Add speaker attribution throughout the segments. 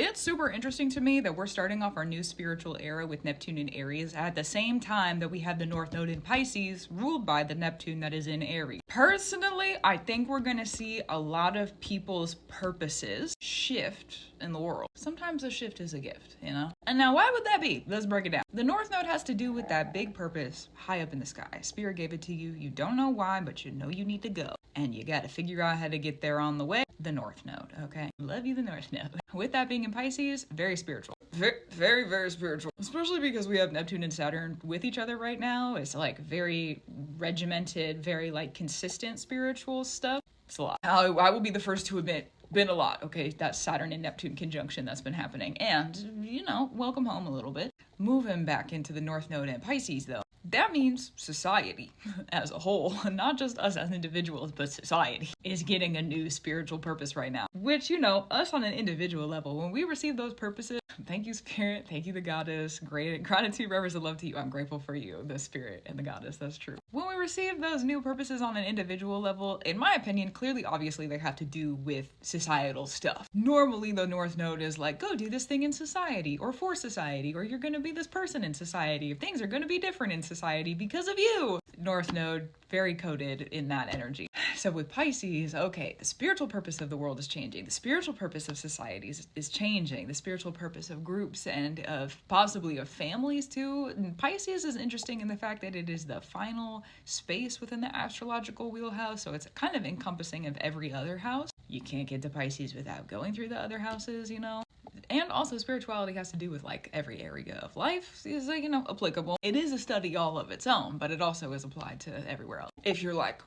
Speaker 1: It's super interesting to me that we're starting off our new spiritual era with Neptune in Aries at the same time that we have the North Node in Pisces ruled by the Neptune that is in Aries. Personally, I think we're going to see a lot of people's purposes shift in the world. Sometimes a shift is a gift, you know? And now why would that be? Let's break it down. The North Node has to do with that big purpose high up in the sky. Spirit gave it to you. You don't know why, but you know you need to go. And you got to figure out how to get there on the way. The North Node, okay? Love you, the North Node. With that being in Pisces, very spiritual. Very, very spiritual. Especially because we have Neptune and Saturn with each other right now. It's like very regimented, very like consistent spiritual stuff. It's a lot. I will be the first to admit, been a lot, okay? That Saturn and Neptune conjunction that's been happening. And, you know, welcome home a little bit. Moving back into the North Node and Pisces, though. That means society as a whole, not just us as individuals, but society is getting a new spiritual purpose right now. Which, you know, us on an individual level, when we receive those purposes, thank you, Spirit, thank you, the Goddess, great gratitude, reverence, and love to you. I'm grateful for you, the Spirit and the Goddess, that's true. When we receive those new purposes on an individual level, in my opinion, clearly, obviously, they have to do with societal stuff. Normally, the North Node is like, go do this thing in society, or for society, or you're gonna be this person in society, or things are gonna be different in society because of you. North Node, very coded in that energy. So with Pisces, okay, the spiritual purpose of the world is changing. The spiritual purpose of societies is changing. The spiritual purpose of groups and of possibly of families too. And Pisces is interesting in the fact that it is the final space within the astrological wheelhouse. So it's kind of encompassing of every other house. You can't get to Pisces without going through the other houses, you know? And also spirituality has to do with like every area of life is like, you know, applicable. It is a study all of its own, but it also is applied to everywhere else. If you're like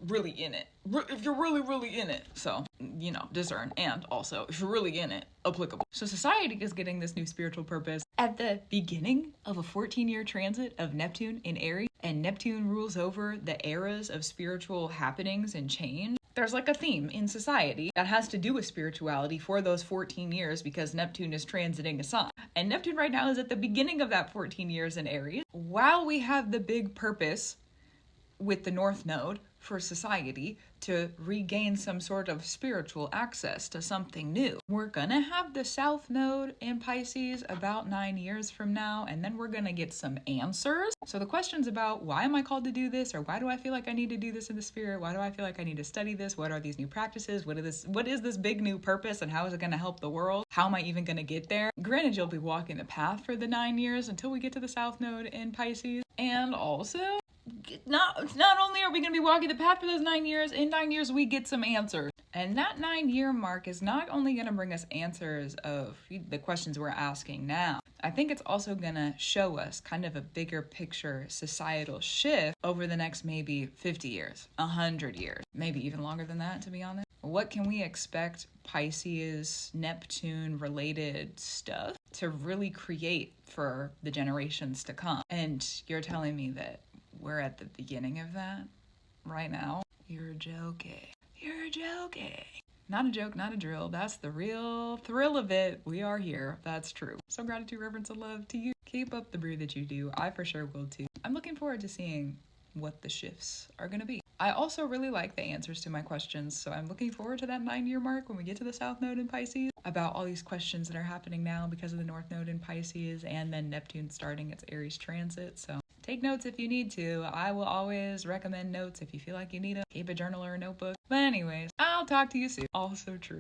Speaker 1: really in it, if you're really in it. So, you know, discern. And also if you're really in it, applicable. So society is getting this new spiritual purpose at the beginning of a 14-year transit of Neptune in Aries, and Neptune rules over the eras of spiritual happenings and change. There's like a theme in society that has to do with spirituality for those 14 years because Neptune is transiting a sign. And Neptune right now is at the beginning of that 14 years in Aries. While we have the big purpose with the North Node for society to regain some sort of spiritual access to something new. We're gonna have the South Node in Pisces about 9 years from now, and then we're gonna get some answers. So the questions about why am I called to do this, or why do I feel like I need to do this in the spirit? Why do I feel like I need to study this? What are these new practices? What is this big new purpose, and how is it gonna help the world? How am I even gonna get there? Granted, you'll be walking the path for the 9 years until we get to the South Node in Pisces. And also, not only are we going to be walking the path for those 9 years, in 9 years we get some answers. And that 9-year mark is not only going to bring us answers of the questions we're asking now, I think it's also going to show us kind of a bigger picture societal shift over the next maybe 50 years, 100 years, maybe even longer than that, to be honest. What can we expect Pisces, Neptune related stuff to really create for the generations to come? And you're telling me that we're at the beginning of that right now? You're joking. You're joking. Not a joke, not a drill. That's the real thrill of it. We are here. That's true. So gratitude, reverence, and love to you. Keep up the brew that you do. I for sure will too. I'm looking forward to seeing what the shifts are going to be. I also really like the answers to my questions, so I'm looking forward to that 9-year mark when we get to the South Node in Pisces about all these questions that are happening now because of the North Node in Pisces and then Neptune starting its Aries transit. So take notes if you need to. I will always recommend notes if you feel like you need them. Keep a journal or a notebook. But anyways, I'll talk to you soon. Also true.